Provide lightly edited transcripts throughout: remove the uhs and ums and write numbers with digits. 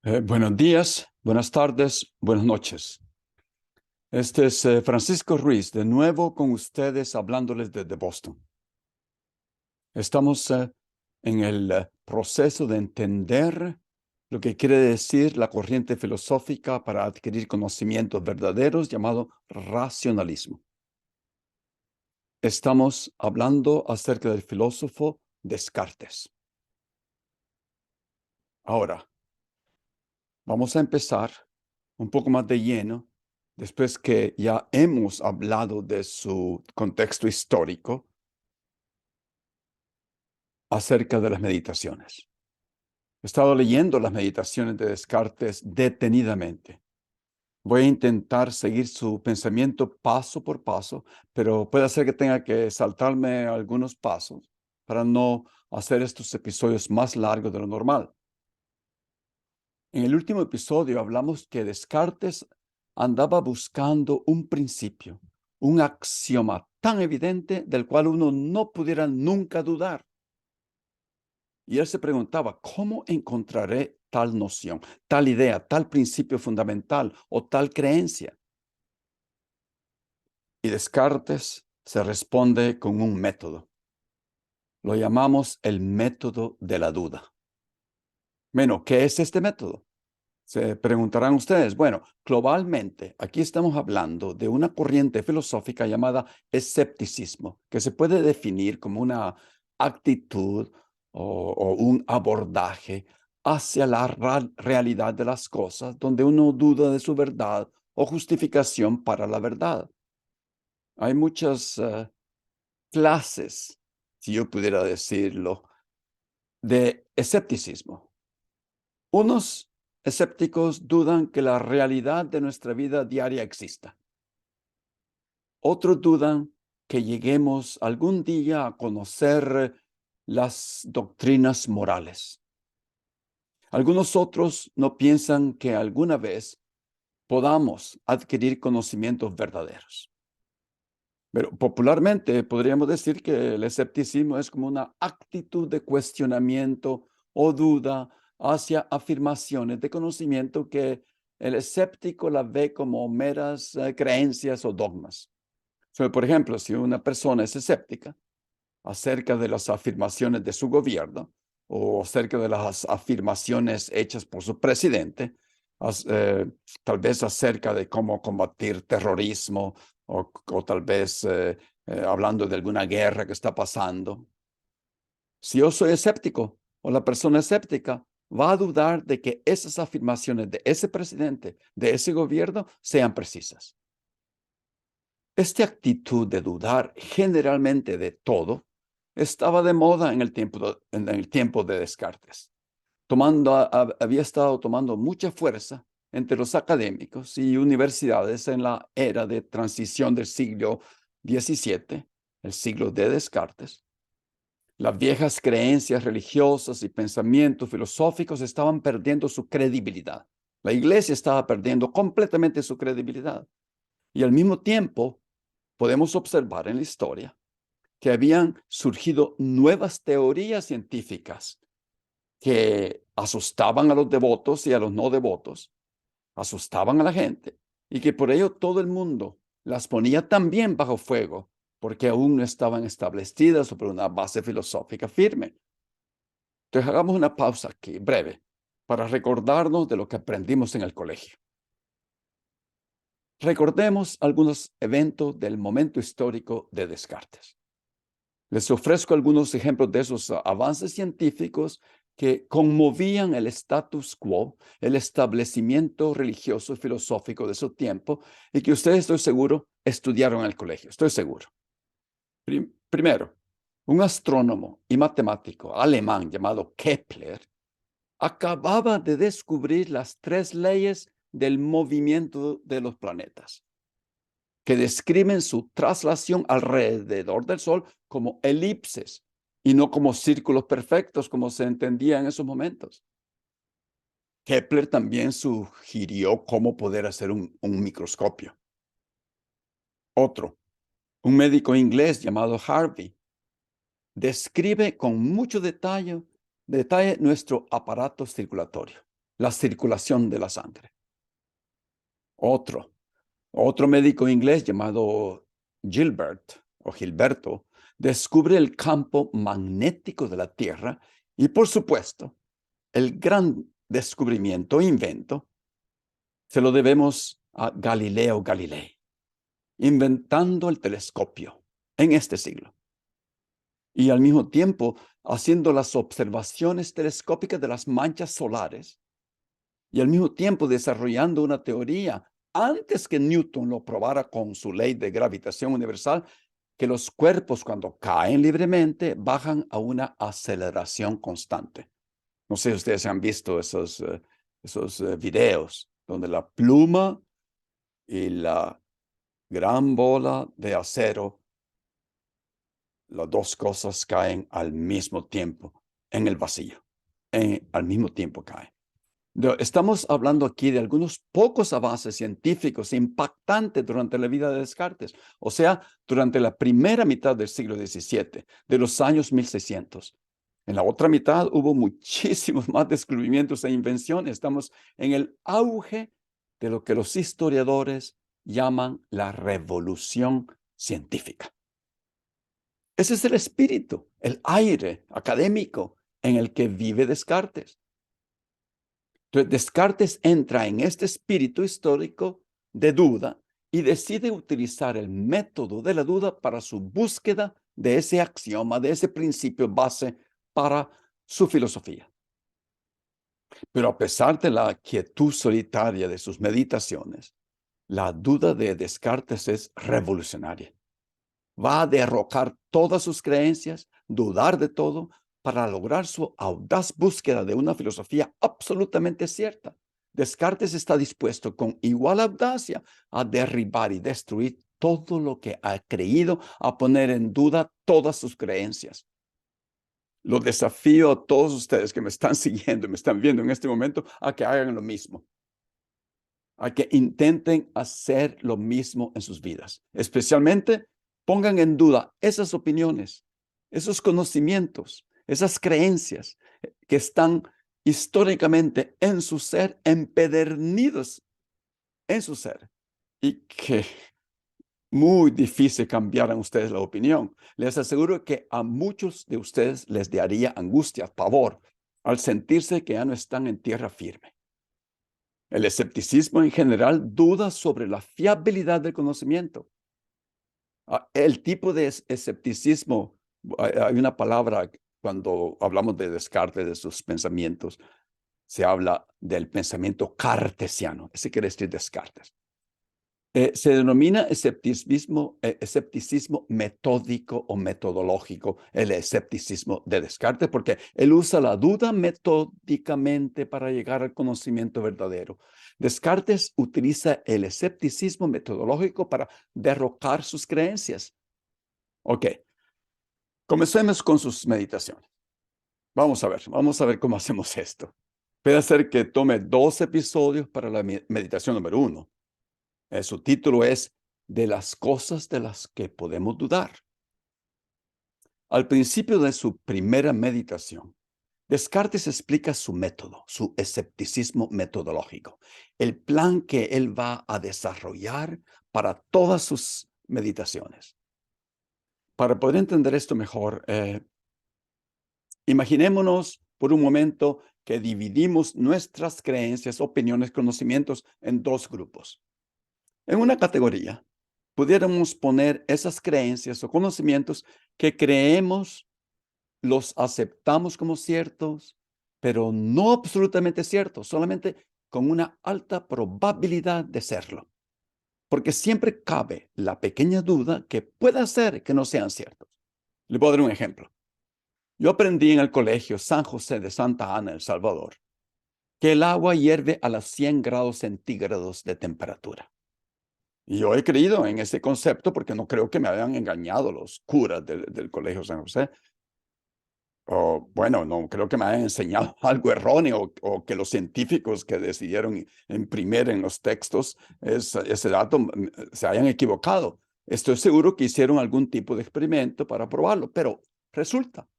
Buenos días, buenas tardes, buenas noches. Este es Francisco Ruiz, de nuevo con ustedes hablándoles desde Boston. Estamos en el proceso de entender lo que quiere decir la corriente filosófica para adquirir conocimientos verdaderos llamado racionalismo. Estamos hablando acerca del filósofo Descartes. Ahora, vamos a empezar un poco más de lleno, después que ya hemos hablado de su contexto histórico, acerca de las meditaciones. He estado leyendo las meditaciones de Descartes detenidamente. Voy a intentar seguir su pensamiento paso por paso, pero puede ser que tenga que saltarme algunos pasos para no hacer estos episodios más largos de lo normal. En el último episodio hablamos que Descartes andaba buscando un principio, un axioma tan evidente del cual uno no pudiera nunca dudar. Y él se preguntaba, ¿cómo encontraré tal noción, tal idea, tal principio fundamental o tal creencia? Y Descartes se responde con un método. Lo llamamos el método de la duda. Bueno, ¿qué es este método? Se preguntarán ustedes. Bueno, globalmente, aquí estamos hablando de una corriente filosófica llamada escepticismo, que se puede definir como una actitud o un abordaje hacia la realidad de las cosas, donde uno duda de su verdad o justificación para la verdad. Hay muchas clases, si yo pudiera decirlo, de escepticismo. Unos escépticos dudan que la realidad de nuestra vida diaria exista. Otros dudan que lleguemos algún día a conocer las doctrinas morales. Algunos otros no piensan que alguna vez podamos adquirir conocimientos verdaderos. Pero popularmente podríamos decir que el escepticismo es como una actitud de cuestionamiento o duda hacia afirmaciones de conocimiento que el escéptico la ve como meras creencias o dogmas. Por ejemplo, si una persona es escéptica acerca de las afirmaciones de su gobierno o acerca de las afirmaciones hechas por su presidente, as- eh, tal vez acerca de cómo combatir terrorismo o tal vez hablando de alguna guerra que está pasando. Si yo soy escéptico o la persona escéptica, va a dudar de que esas afirmaciones de ese presidente, de ese gobierno, sean precisas. Esta actitud de dudar generalmente de todo estaba de moda en el tiempo de Descartes. Había estado tomando mucha fuerza entre los académicos y universidades en la era de transición del siglo XVII, el siglo de Descartes. Las viejas creencias religiosas y pensamientos filosóficos estaban perdiendo su credibilidad. La iglesia estaba perdiendo completamente su credibilidad. Y al mismo tiempo, podemos observar en la historia que habían surgido nuevas teorías científicas que asustaban a los devotos y a los no devotos, asustaban a la gente, y que por ello todo el mundo las ponía también bajo fuego, porque aún no estaban establecidas sobre una base filosófica firme. Entonces hagamos una pausa aquí, breve, para recordarnos de lo que aprendimos en el colegio. Recordemos algunos eventos del momento histórico de Descartes. Les ofrezco algunos ejemplos de esos avances científicos que conmovían el status quo, el establecimiento religioso y filosófico de su tiempo, y que ustedes, estoy seguro, estudiaron en el colegio, estoy seguro. Primero, un astrónomo y matemático alemán llamado Kepler acababa de descubrir las tres leyes del movimiento de los planetas, que describen su traslación alrededor del Sol como elipses y no como círculos perfectos como se entendía en esos momentos. Kepler también sugirió cómo poder hacer un microscopio. Otro, un médico inglés llamado Harvey, describe con mucho detalle nuestro aparato circulatorio. la circulación de la sangre. Otro médico inglés llamado Gilberto descubre el campo magnético de la Tierra y, por supuesto, el gran descubrimiento, invento, se lo debemos a Galileo Galilei, inventando el telescopio en este siglo y al mismo tiempo haciendo las observaciones telescópicas de las manchas solares y al mismo tiempo desarrollando una teoría antes que Newton lo probara con su ley de gravitación universal, que los cuerpos cuando caen libremente bajan a una aceleración constante. No sé si ustedes han visto esos videos donde la pluma y la gran bola de acero, las dos cosas caen al mismo tiempo en el vacío. Al mismo tiempo caen. Estamos hablando aquí de algunos pocos avances científicos impactantes durante la vida de Descartes, o sea, durante la primera mitad del siglo XVII, de los años 1600. En la otra mitad hubo muchísimos más descubrimientos e invenciones. Estamos en el auge de lo que los historiadores llaman la revolución científica. Ese es el espíritu, el aire académico en el que vive Descartes. Entonces, Descartes entra en este espíritu histórico de duda y decide utilizar el método de la duda para su búsqueda de ese axioma, de ese principio base para su filosofía. Pero a pesar de la quietud solitaria de sus meditaciones, la duda de Descartes es revolucionaria. Va a derrocar todas sus creencias, dudar de todo, para lograr su audaz búsqueda de una filosofía absolutamente cierta. Descartes está dispuesto con igual audacia a derribar y destruir todo lo que ha creído, a poner en duda todas sus creencias. Los desafío a todos ustedes que me están siguiendo y me están viendo en este momento a que hagan lo mismo. A que intenten hacer lo mismo en sus vidas. Especialmente pongan en duda esas opiniones, esos conocimientos, esas creencias que están históricamente en su ser, empedernidos en su ser, y que muy difícil cambiaran ustedes la opinión. Les aseguro que a muchos de ustedes les daría angustia, pavor, al sentirse que ya no están en tierra firme. El escepticismo en general duda sobre la fiabilidad del conocimiento. El tipo de escepticismo, hay una palabra cuando hablamos de Descartes, de sus pensamientos, se habla del pensamiento cartesiano. Ese quiere decir Descartes. Se denomina escepticismo metódico o metodológico, el escepticismo de Descartes, porque él usa la duda metódicamente para llegar al conocimiento verdadero. Descartes utiliza el escepticismo metodológico para derrocar sus creencias. Ok, comencemos con sus meditaciones. Vamos a ver cómo hacemos esto. Puede ser que tome 2 episodios para la meditación número 1. Su título es De las cosas de las que podemos dudar. Al principio de su primera meditación, Descartes explica su método, su escepticismo metodológico, el plan que él va a desarrollar para todas sus meditaciones. Para poder entender esto mejor, imaginémonos por un momento que dividimos nuestras creencias, opiniones, conocimientos en 2 grupos. En una categoría, pudiéramos poner esas creencias o conocimientos que creemos, los aceptamos como ciertos, pero no absolutamente ciertos, solamente con una alta probabilidad de serlo. Porque siempre cabe la pequeña duda que pueda ser que no sean ciertos. Le voy a dar un ejemplo. Yo aprendí en el colegio San José de Santa Ana, El Salvador, que el agua hierve a los 100 grados centígrados de temperatura. Y yo he creído en ese concepto porque no creo que me hayan engañado los curas del Colegio San José. O bueno, no creo que me hayan enseñado algo erróneo o que los científicos que decidieron imprimir en los textos ese dato se hayan equivocado. Estoy seguro que hicieron algún tipo de experimento para probarlo, pero resulta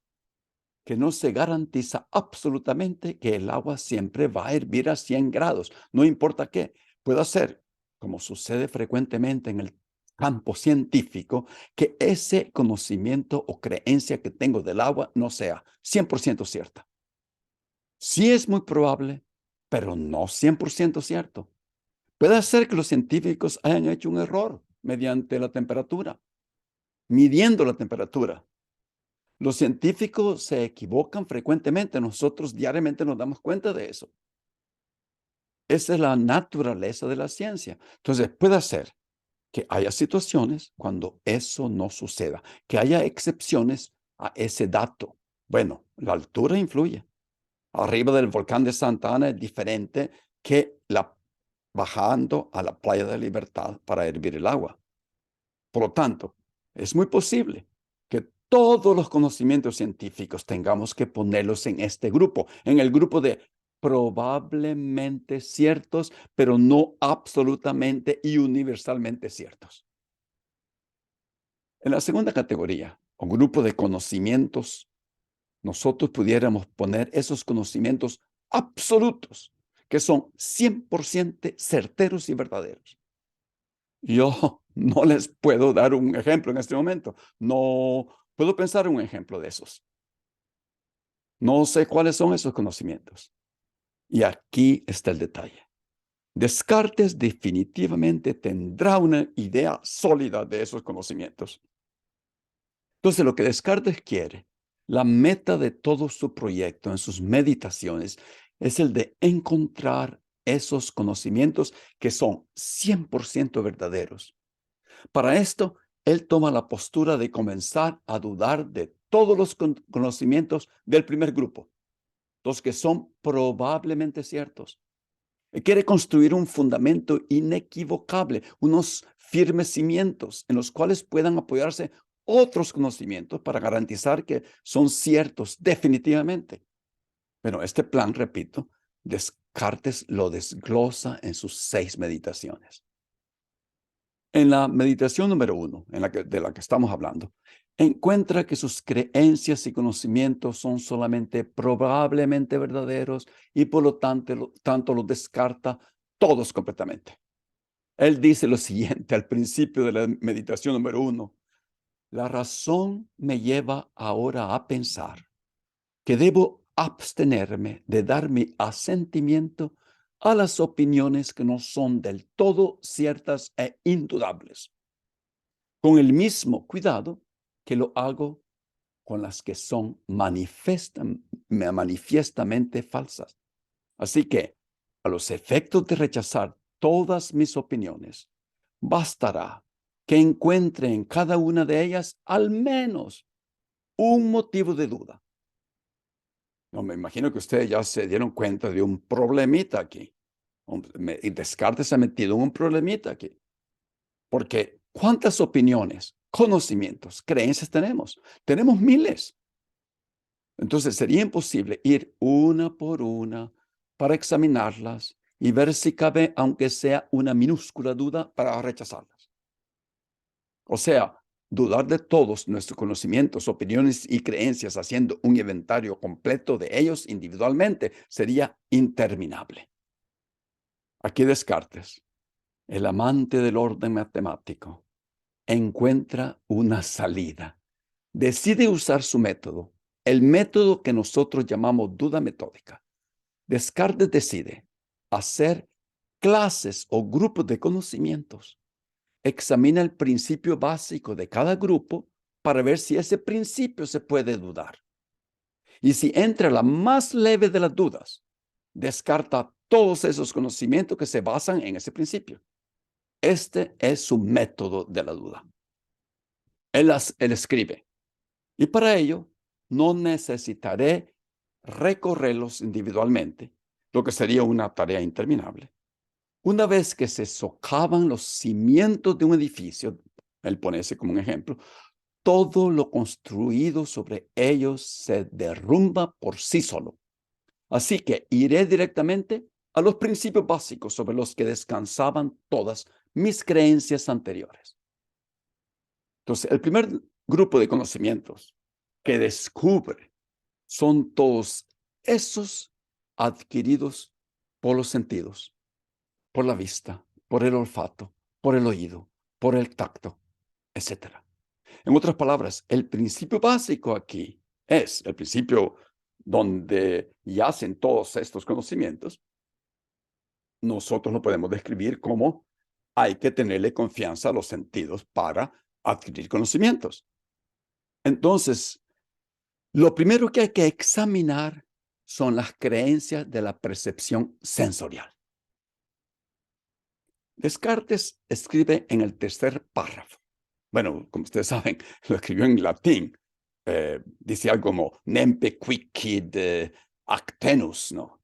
que no se garantiza absolutamente que el agua siempre va a hervir a 100 grados, no importa qué. Puede ser, como sucede frecuentemente en el campo científico, que ese conocimiento o creencia que tengo del agua no sea 100% cierta. Sí es muy probable, pero no 100% cierto. Puede ser que los científicos hayan hecho un error mediante la temperatura, midiendo la temperatura. Los científicos se equivocan frecuentemente. Nosotros diariamente nos damos cuenta de eso. Esa es la naturaleza de la ciencia. Entonces, puede ser que haya situaciones cuando eso no suceda, que haya excepciones a ese dato. Bueno, la altura influye. Arriba del volcán de Santa Ana es diferente que bajando a la playa de Libertad para hervir el agua. Por lo tanto, es muy posible que todos los conocimientos científicos tengamos que ponerlos en este grupo, en el grupo de probablemente ciertos, pero no absolutamente y universalmente ciertos. En la segunda categoría, o grupo de conocimientos, nosotros pudiéramos poner esos conocimientos absolutos, que son 100% certeros y verdaderos. Yo no les puedo dar un ejemplo en este momento. No puedo pensar en un ejemplo de esos. No sé cuáles son esos conocimientos. Y aquí está el detalle. Descartes definitivamente tendrá una idea sólida de esos conocimientos. Entonces, lo que Descartes quiere, la meta de todo su proyecto en sus meditaciones, es el de encontrar esos conocimientos que son 100% verdaderos. Para esto, él toma la postura de comenzar a dudar de todos los conocimientos del primer grupo, los que son probablemente ciertos. Él quiere construir un fundamento inequivocable, unos firmes cimientos en los cuales puedan apoyarse otros conocimientos para garantizar que son ciertos definitivamente. Pero este plan, repito, Descartes lo desglosa en sus 6 meditaciones. En la meditación número 1, de la que estamos hablando, encuentra que sus creencias y conocimientos son solamente probablemente verdaderos y por lo tanto los descarta todos completamente. Él dice lo siguiente al principio de la meditación número 1: la razón me lleva ahora a pensar que debo abstenerme de dar mi asentimiento a las opiniones que no son del todo ciertas e indudables, con el mismo cuidado que lo hago con las que son manifiestamente falsas. Así que, a los efectos de rechazar todas mis opiniones, bastará que encuentre en cada una de ellas al menos un motivo de duda. No, me imagino que ustedes ya se dieron cuenta de un problemita aquí. Y Descartes se ha metido en un problemita aquí. Porque ¿cuántas opiniones, conocimientos, creencias tenemos? Tenemos miles. Entonces sería imposible ir una por una para examinarlas y ver si cabe, aunque sea una minúscula duda, para rechazarlas. O sea, dudar de todos nuestros conocimientos, opiniones y creencias haciendo un inventario completo de ellos individualmente sería interminable. Aquí Descartes, el amante del orden matemático, encuentra una salida. Decide usar su método, el método que nosotros llamamos duda metódica. Descartes decide hacer clases o grupos de conocimientos. Examina el principio básico de cada grupo para ver si ese principio se puede dudar. Y si entra la más leve de las dudas, descarta todos esos conocimientos que se basan en ese principio. Este es su método de la duda. Él escribe: y para ello no necesitaré recorrerlos individualmente, lo que sería una tarea interminable. Una vez que se socavan los cimientos de un edificio, él pone ese como un ejemplo, todo lo construido sobre ellos se derrumba por sí solo. Así que iré directamente a los principios básicos sobre los que descansaban todas mis creencias anteriores. Entonces, el primer grupo de conocimientos que descubre son todos esos adquiridos por los sentidos, por la vista, por el olfato, por el oído, por el tacto, etcétera. En otras palabras, el principio básico aquí es el principio donde yacen todos estos conocimientos. Nosotros lo podemos describir como hay que tenerle confianza a los sentidos para adquirir conocimientos. Entonces, lo primero que hay que examinar son las creencias de la percepción sensorial. Descartes escribe en el tercer párrafo. Bueno, como ustedes saben, lo escribió en latín. Dice algo como nempe quicquid actenus, ¿no?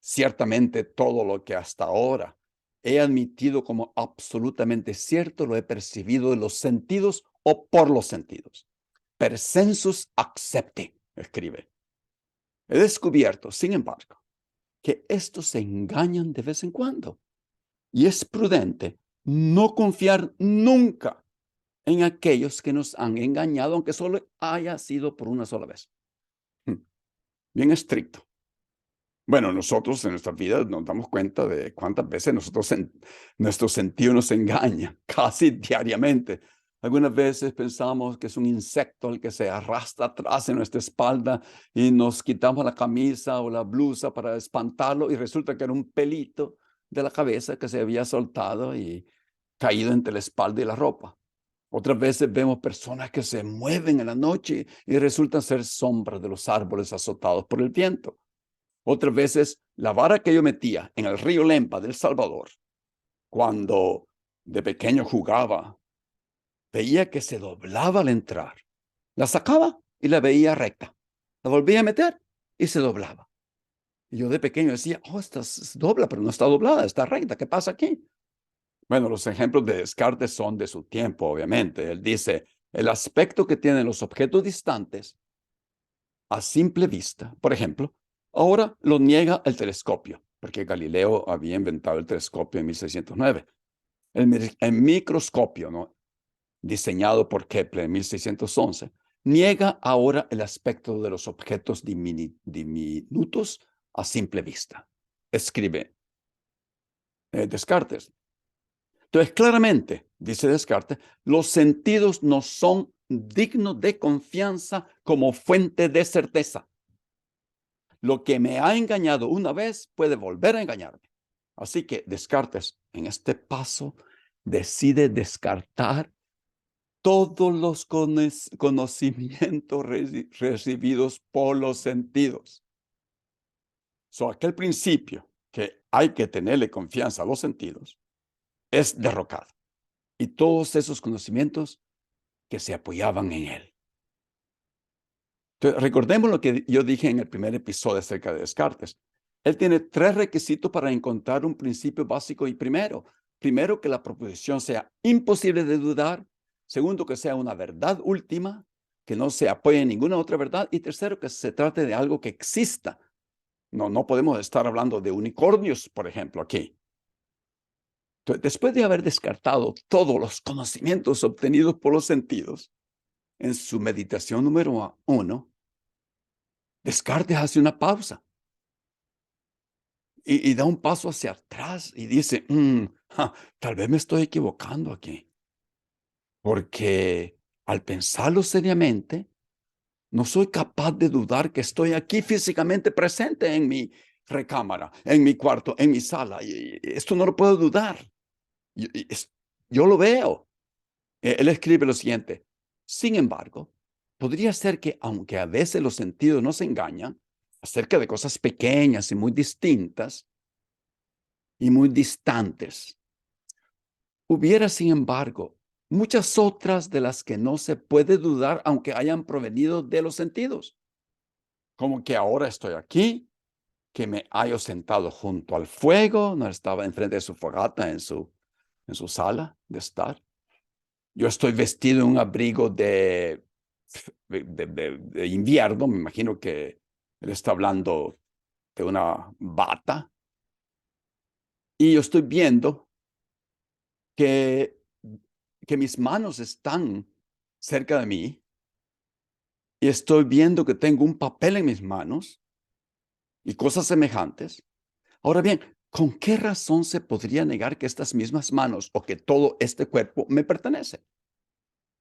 Ciertamente todo lo que hasta ahora he admitido como absolutamente cierto lo he percibido de los sentidos o por los sentidos. Per sensus accepte, escribe. He descubierto, sin embargo, que estos se engañan de vez en cuando. Y es prudente no confiar nunca en aquellos que nos han engañado, aunque solo haya sido por una sola vez. Bien estricto. Bueno, nosotros en nuestras vidas nos damos cuenta de cuántas veces nuestro sentido nos engaña, casi diariamente. Algunas veces pensamos que es un insecto el que se arrastra atrás en nuestra espalda y nos quitamos la camisa o la blusa para espantarlo y resulta que era un pelito de la cabeza que se había soltado y caído entre la espalda y la ropa. Otras veces vemos personas que se mueven en la noche y resultan ser sombras de los árboles azotados por el viento. Otras veces, la vara que yo metía en el río Lempa del Salvador, cuando de pequeño jugaba, veía que se doblaba al entrar. La sacaba y la veía recta. La volvía a meter y se doblaba. Y yo de pequeño decía, oh, esta se dobla, pero no está doblada, está recta. ¿Qué pasa aquí? Bueno, los ejemplos de Descartes son de su tiempo, obviamente. Él dice, el aspecto que tienen los objetos distantes a simple vista, por ejemplo, ahora lo niega el telescopio, porque Galileo había inventado el telescopio en 1609. El microscopio, ¿no?, diseñado por Kepler en 1611, niega ahora el aspecto de los objetos diminutos a simple vista. Escribe Descartes. Entonces, claramente, dice Descartes, los sentidos no son dignos de confianza como fuente de certeza. Lo que me ha engañado una vez puede volver a engañarme. Así que Descartes, en este paso, decide descartar todos los conocimientos recibidos por los sentidos. Aquel principio que hay que tenerle confianza a los sentidos es derrocado. Y todos esos conocimientos que se apoyaban en él. Entonces, recordemos lo que yo dije en el primer episodio acerca de Descartes. Él tiene tres requisitos para encontrar un principio básico y primero, que la proposición sea imposible de dudar. Segundo, que sea una verdad última, que no se apoye en ninguna otra verdad. Y tercero, que se trate de algo que exista. No podemos estar hablando de unicornios, por ejemplo, aquí. Entonces, después de haber descartado todos los conocimientos obtenidos por los sentidos, en su meditación número 1, Descartes hace una pausa y da un paso hacia atrás y dice, tal vez me estoy equivocando aquí, porque al pensarlo seriamente, no soy capaz de dudar que estoy aquí físicamente presente en mi recámara, en mi cuarto, en mi sala. Y esto no lo puedo dudar. Yo lo veo. Él escribe lo siguiente: sin embargo, podría ser que, aunque a veces los sentidos nos engañan acerca de cosas pequeñas y muy distintas y muy distantes, hubiera, sin embargo, muchas otras de las que no se puede dudar, aunque hayan provenido de los sentidos. Como que ahora estoy aquí, que me hallo sentado junto al fuego, no estaba enfrente de su fogata en su sala de estar. Yo estoy vestido en un abrigo de invierno, me imagino que él está hablando de una bata, y yo estoy viendo que, que mis manos están cerca de mí y estoy viendo que tengo un papel en mis manos y cosas semejantes. Ahora bien, ¿con qué razón se podría negar que estas mismas manos o que todo este cuerpo me pertenece?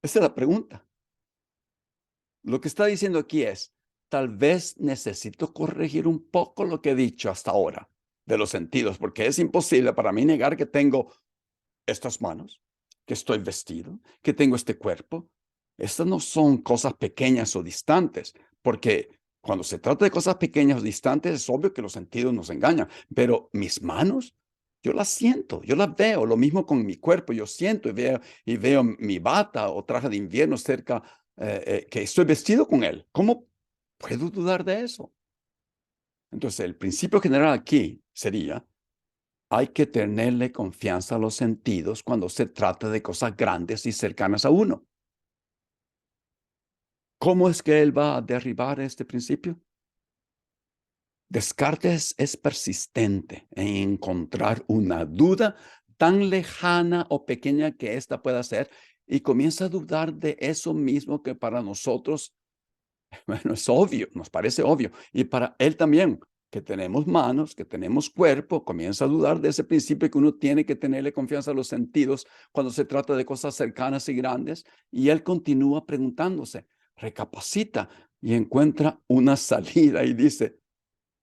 Esa es la pregunta. Lo que está diciendo aquí es, tal vez necesito corregir un poco lo que he dicho hasta ahora de los sentidos, porque es imposible para mí negar que tengo estas manos, que estoy vestido, que tengo este cuerpo. Estas no son cosas pequeñas o distantes, porque cuando se trata de cosas pequeñas o distantes es obvio que los sentidos nos engañan, pero mis manos, yo las siento, yo las veo, lo mismo con mi cuerpo, yo siento y veo mi bata o traje de invierno cerca, que estoy vestido con él. ¿Cómo puedo dudar de eso? Entonces, el principio general aquí sería, hay que tenerle confianza a los sentidos cuando se trata de cosas grandes y cercanas a uno. ¿Cómo es que él va a derribar este principio? Descartes es persistente en encontrar una duda tan lejana o pequeña que ésta pueda ser y comienza a dudar de eso mismo que para nosotros, bueno, es obvio, nos parece obvio. Y para él también, que tenemos manos, que tenemos cuerpo, comienza a dudar de ese principio que uno tiene que tenerle confianza a los sentidos cuando se trata de cosas cercanas y grandes. Y él continúa preguntándose, recapacita y encuentra una salida y dice,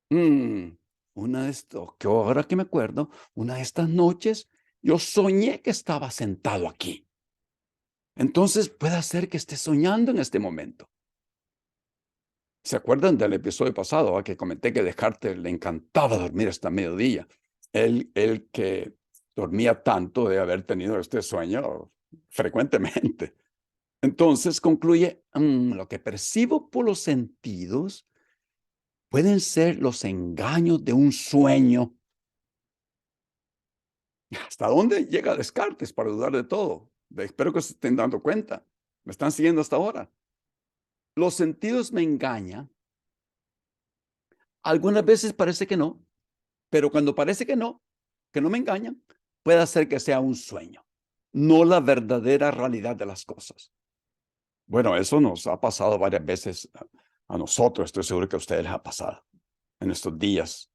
"Mm, una de estos, que ahora que me acuerdo, una de estas noches yo soñé que estaba sentado aquí. Entonces puede ser que esté soñando en este momento. ¿Se acuerdan del episodio pasado, que comenté que Descartes le encantaba dormir hasta mediodía? Él que dormía tanto de haber tenido este sueño frecuentemente. Entonces concluye, lo que percibo por los sentidos pueden ser los engaños de un sueño". ¿Hasta dónde llega Descartes para dudar de todo? Espero que se estén dando cuenta. ¿Me están siguiendo hasta ahora? Los sentidos me engañan. Algunas veces parece que no, pero cuando parece que no me engañan, puede ser que sea un sueño, no la verdadera realidad de las cosas. Bueno, eso nos ha pasado varias veces a nosotros, estoy seguro que a ustedes les ha pasado en estos días.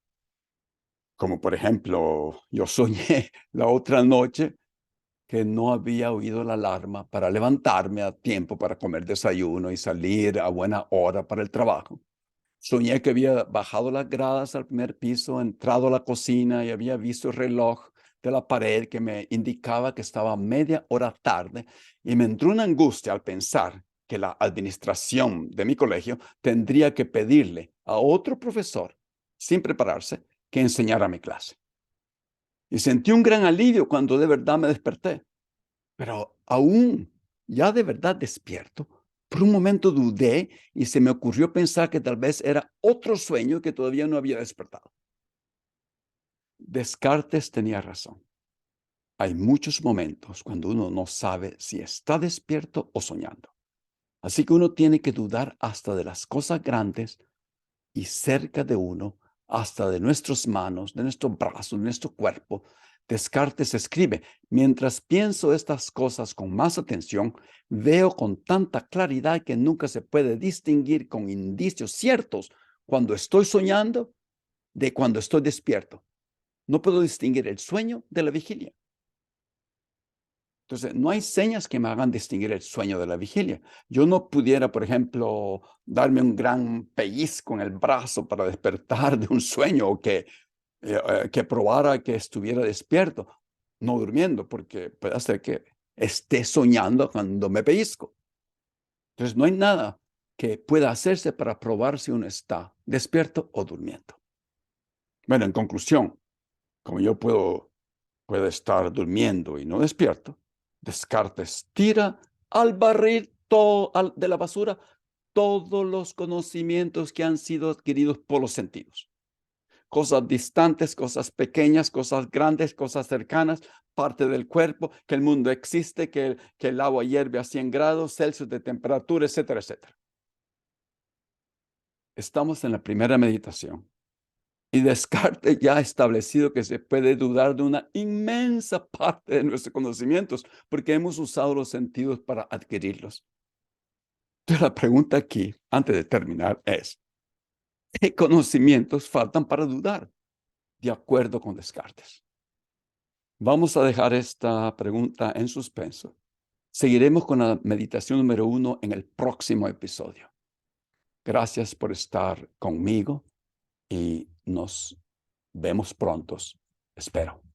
Como por ejemplo, yo soñé la otra noche que no había oído la alarma para levantarme a tiempo para comer desayuno y salir a buena hora para el trabajo. Soñé que había bajado las gradas al primer piso, entrado a la cocina y había visto el reloj de la pared que me indicaba que estaba media hora tarde y me entró una angustia al pensar que la administración de mi colegio tendría que pedirle a otro profesor, sin prepararse, que enseñara mi clase. Y sentí un gran alivio cuando de verdad me desperté. Pero aún, ya de verdad despierto, por un momento dudé y se me ocurrió pensar que tal vez era otro sueño que todavía no había despertado. Descartes tenía razón. Hay muchos momentos cuando uno no sabe si está despierto o soñando. Así que uno tiene que dudar hasta de las cosas grandes y cerca de uno, hasta de nuestras manos, de nuestros brazos, de nuestro cuerpo. Descartes escribe, mientras pienso estas cosas con más atención, veo con tanta claridad que nunca se puede distinguir con indicios ciertos cuando estoy soñando de cuando estoy despierto. No puedo distinguir el sueño de la vigilia. Entonces, no hay señas que me hagan distinguir el sueño de la vigilia. Yo no pudiera, por ejemplo, darme un gran pellizco en el brazo para despertar de un sueño o que probara que estuviera despierto, no durmiendo, porque puede ser que esté soñando cuando me pellizco. Entonces, no hay nada que pueda hacerse para probar si uno está despierto o durmiendo. Bueno, en conclusión, como yo puedo estar durmiendo y no despierto, Descartes tira al barril de la basura todos los conocimientos que han sido adquiridos por los sentidos. Cosas distantes, cosas pequeñas, cosas grandes, cosas cercanas, parte del cuerpo, que el mundo existe, que el agua hierve a 100 grados Celsius de temperatura, etcétera, etcétera. Estamos en la primera meditación. Y Descartes ya ha establecido que se puede dudar de una inmensa parte de nuestros conocimientos porque hemos usado los sentidos para adquirirlos. Entonces, la pregunta aquí, antes de terminar, es, ¿qué conocimientos faltan para dudar? De acuerdo con Descartes. Vamos a dejar esta pregunta en suspenso. Seguiremos con la meditación número 1 en el próximo episodio. Gracias por estar conmigo y nos vemos pronto, espero.